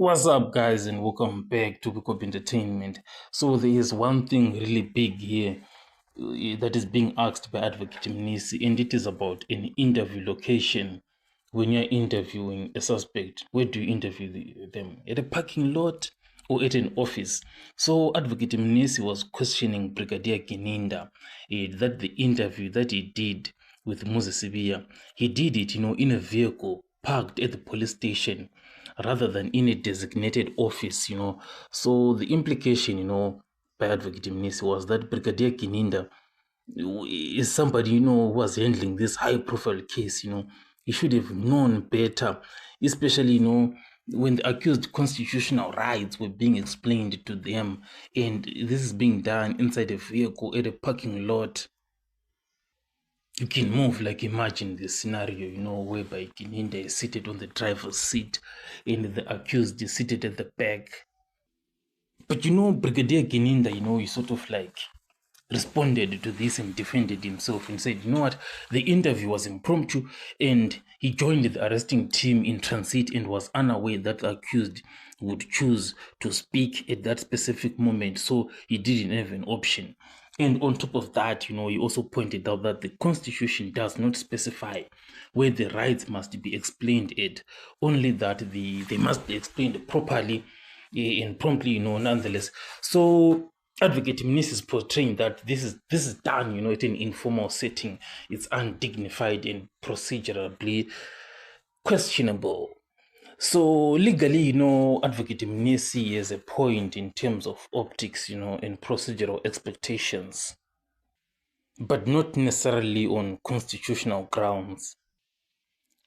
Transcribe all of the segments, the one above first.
What's up, guys, and welcome back to Pick Up Entertainment. So there is one thing really big here that is being asked by Advocate Mnisi, and it is about an interview location. When you're interviewing a suspect, where do you interview them? At a parking lot or at an office? So Advocate Mnisi was questioning Brigadier Gininda that the interview that he did with Moses Sibiya, he did it, in a vehicle parked at the police station rather than in a designated office. So the implication, by Advocate Mnisi was that Brigadier Gininda is somebody, who was handling this high profile case. He should have known better, especially, when the accused constitutional rights were being explained to them, and this is being done inside a vehicle at a parking lot. You can move, like, imagine this scenario, whereby Gininda is seated on the driver's seat and the accused is seated at the back. But Brigadier Gininda, he sort of like responded to this and defended himself and said, what, the interview was impromptu, and he joined the arresting team in transit and was unaware that the accused would choose to speak at that specific moment, so he didn't have an option. And on top of that, he also pointed out that the Constitution does not specify where the rights must be explained at, only that they must be explained properly and promptly, nonetheless. So Advocate Mnisi is portraying that this is done, at an informal setting. It's undignified and procedurally questionable. So legally, Advocate Mnisi has a point in terms of optics, and procedural expectations, but not necessarily on constitutional grounds.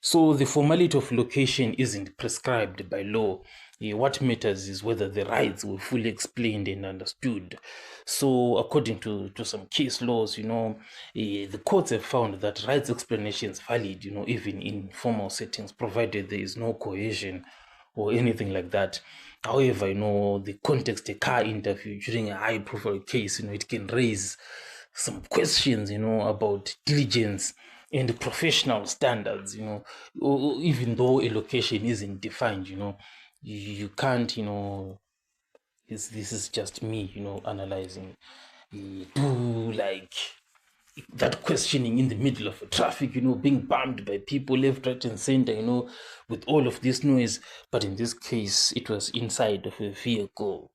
So the formality of location isn't prescribed by law. What matters is whether the rights were fully explained and understood. So according to some case laws, the courts have found that rights explanations valid, even in formal settings, provided there is no coercion or anything like that. However, the context, a car interview during a high profile case, it can raise some questions, about diligence and professional standards, even though a location isn't defined, you can't, this is just me, analyzing, do like that questioning in the middle of traffic, being bumped by people left, right, and center, with all of this noise. But in this case, it was inside of a vehicle.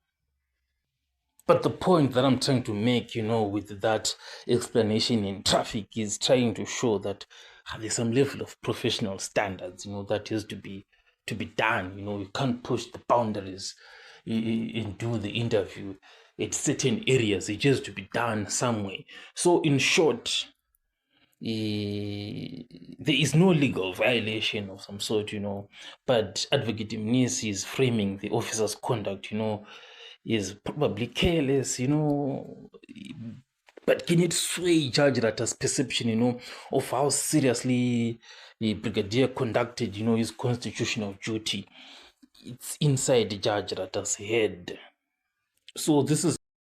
But the point that I'm trying to make, with that explanation in traffic is trying to show that there's some level of professional standards, that is to be done. You can't push the boundaries and do the interview at certain areas. It has to be done somewhere. So in short, there is no legal violation of some sort, but Advocate Mnisi is framing the officer's conduct, is probably careless, but can it sway Judge Ratta's perception, of how seriously the brigadier conducted, his constitutional duty? It's inside Judge Ratta's head. So this is